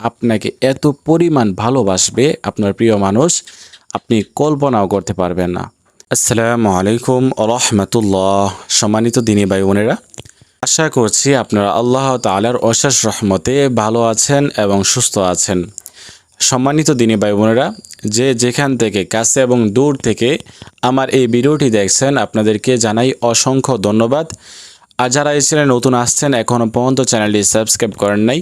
আপনাকে এত পরিমাণ ভালোবাসবে আপনার প্রিয় মানুষ, আপনি কল্পনাও করতে পারবেন না। আসসালামু আলাইকুম রাহমাতুল্লাহ। সম্মানিত দিনী ভাই বোনেরা, আশা করছি আপনারা আল্লাহ তাআলার অশেষ রহমতে ভালো আছেন এবং সুস্থ আছেন। সম্মানিত দিনী ভাই বোনেরা, যে যেখান থেকে কাছে এবং দূর থেকে আমার এই ভিডিওটি দেখছেন, আপনাদেরকে জানাই অসংখ্য ধন্যবাদ। আর যারা এই চ্যানেলে নতুন আসছেন, এখনও পর্যন্ত চ্যানেলটি সাবস্ক্রাইব করেন নাই,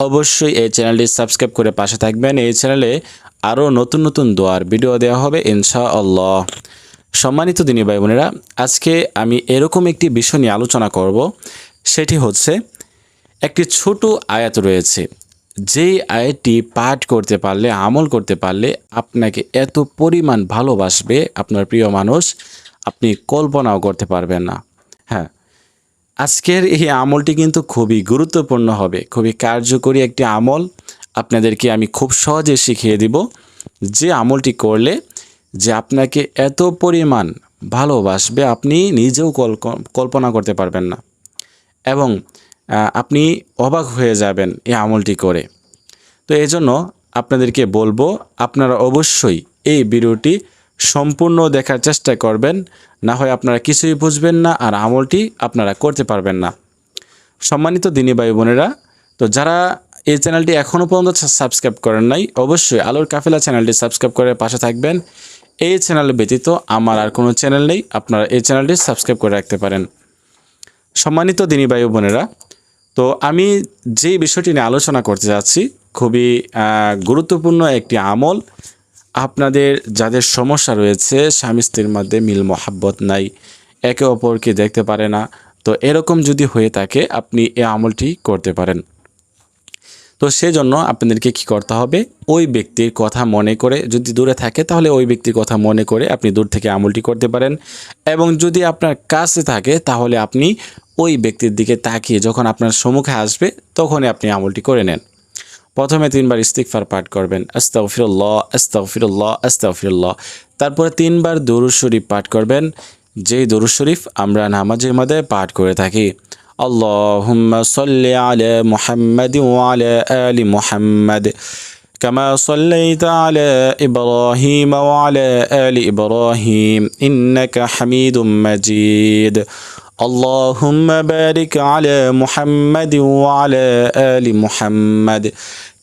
অবশ্যই এই চ্যানেলটি সাবস্ক্রাইব করে পাশে থাকবেন। এই চ্যানেলে আরও নতুন নতুন দোয়ার ভিডিও দেওয়া হবে ইনশাআল্লাহ। সম্মানিত দিনী ভাই বোনেরা, আজকে আমি এরকম একটি বিষয় নিয়ে আলোচনা করব। সেটি হচ্ছে, একটি ছোট আয়াত রয়েছে, যেই আয়াতটি পাঠ করতে পারলে, আমল করতে পারলে আপনাকে এত পরিমাণ ভালোবাসবে আপনার প্রিয় মানুষ, আপনি কল্পনাও করতে পারবেন না। হ্যাঁ, আজকের এই আমলটি কিন্তু খুবই গুরুত্বপূর্ণ হবে, খুবই কার্যকরী একটি আমল। আপনাদেরকে আমি খুব সহজে শিখিয়ে দিব যে আমলটি করলে যে আপনাকে এত পরিমাণ ভালোবাসবে আপনি নিজেও কল্পনা করতে পারবেন না, এবং আপনি অবাক হয়ে যাবেন এই আমলটি করে। তো এই জন্য আপনাদেরকে বলবো, আপনারা অবশ্যই এই ভিডিওটি সম্পূর্ণ দেখার চেষ্টা করবেন, না হয় আপনারা কিছুই বুঝবেন না আর আমলটি আপনারা করতে পারবেন না। সম্মানিত দিনী ভাই বোনেরা, তো যারা এই চ্যানেলটি এখনও পর্যন্ত সাবস্ক্রাইব করেন নাই, অবশ্যই আলোর কাফেলা চ্যানেলটি সাবস্ক্রাইব করে পাশে থাকবেন। এই চ্যানেল ব্যতীত আমার আর কোনো চ্যানেল নেই, আপনারা এই চ্যানেলটি সাবস্ক্রাইব করে রাখতে পারেন। সম্মানিত দিনী ভাই বোনেরা, তো আমি যেই বিষয়টি নিয়ে আলোচনা করতে যাচ্ছি, খুবই গুরুত্বপূর্ণ একটি আমল। আপনাদের যাদের সমস্যা রয়েছে, স্বামী স্ত্রীর মধ্যে মিল মহাব্বত নাই, একে অপরকে দেখতে পারে না, তো এরকম যদি হয়ে থাকে আপনি এই আমলটি করতে পারেন। তো সেজন্য আপনাদেরকে কি করতে হবে, ওই ব্যক্তির কথা মনে করে, যদি দূরে থাকে তাহলে ওই ব্যক্তির কথা মনে করে আপনি দূর থেকে আমলটি করতে পারেন, এবং যদি আপনার কাছে থাকে তাহলে আপনি ওই ব্যক্তির দিকে তাকিয়ে যখন আপনার সম্মুখে আসবে তখনই আপনি আমলটি করে নেন। প্রথমে 3 বার ইস্তিগফার পাঠ করবেন, আস্তাগফিরুল্লাহ আস্তাগফিরুল্লাহ আস্তাগফিরুল্লাহ। তারপরে 3 বার দরুদ শরীফ পাঠ করবেন, যেই দরুদ শরীফ আমরা নামাজের মধ্যে পাঠ করে থাকি। আল্লাহুম্মা সাল্লি আলা মুহাম্মাদিন ওয়া আলা আলি মুহাম্মাদ কামা সাল্লাইতা আলা ইব্রাহিম ওয়া আলা আলি ইব্রাহিম ইন্নাকা হামিদুম মাজিদ। اللهم بارك على محمد وعلى آل محمد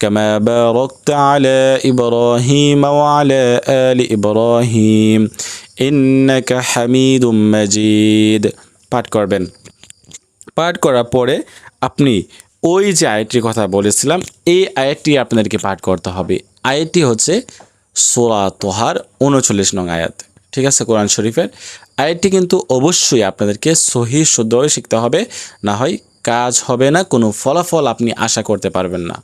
كما باركت على إبراهيم وعلى آل إبراهيم إنك حميد مجيد পাঠ করবেন। পাঠ করার পরে আপনি ওই যে আয়াতটির কথা বলেছিলাম, এই আয়াতটি আপনাদেরকে পাঠ করতে হবে। আয়াতটি হচ্ছে সূরা তোহার 39 নং আয়াত, ঠিক আছে, কোরআন শরীফের। আয়াতটি কিন্তু অবশ্যই আপনাদেরকে সহি শুদ্ধভাবে শিখতে হবে, না হয় কাজ হবে না, কোনো ফলাফল আপনি আশা করতে পারবেন না।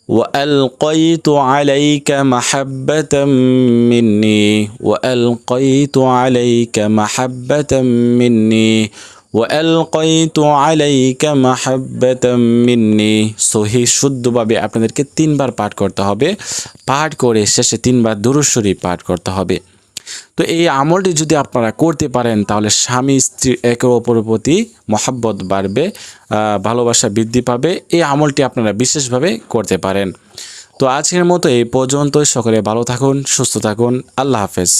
وألقيت عليك محبة مني وألقيت عليك محبة مني وألقيت عليك محبة مني। সহি শুদ্ধভাবে আপনাদেরকে 3 বার পাঠ করতে হবে, পাঠ করে শেষে 3 বার দুরূদ শরীফ পাঠ করতে হবে। তো এই আমলটি যদি আপনারা করতে পারেন তাহলে স্বামী স্ত্রী একে অপরের প্রতি মহাব্বত বাড়বে, ভালোবাসা বৃদ্ধি পাবে। এই আমলটি আপনারা বিশেষভাবে করতে পারেন। তো আজকের মতো এই পর্যন্তই। সকলে ভালো থাকুন, সুস্থ থাকুন। আল্লাহ হাফেজ।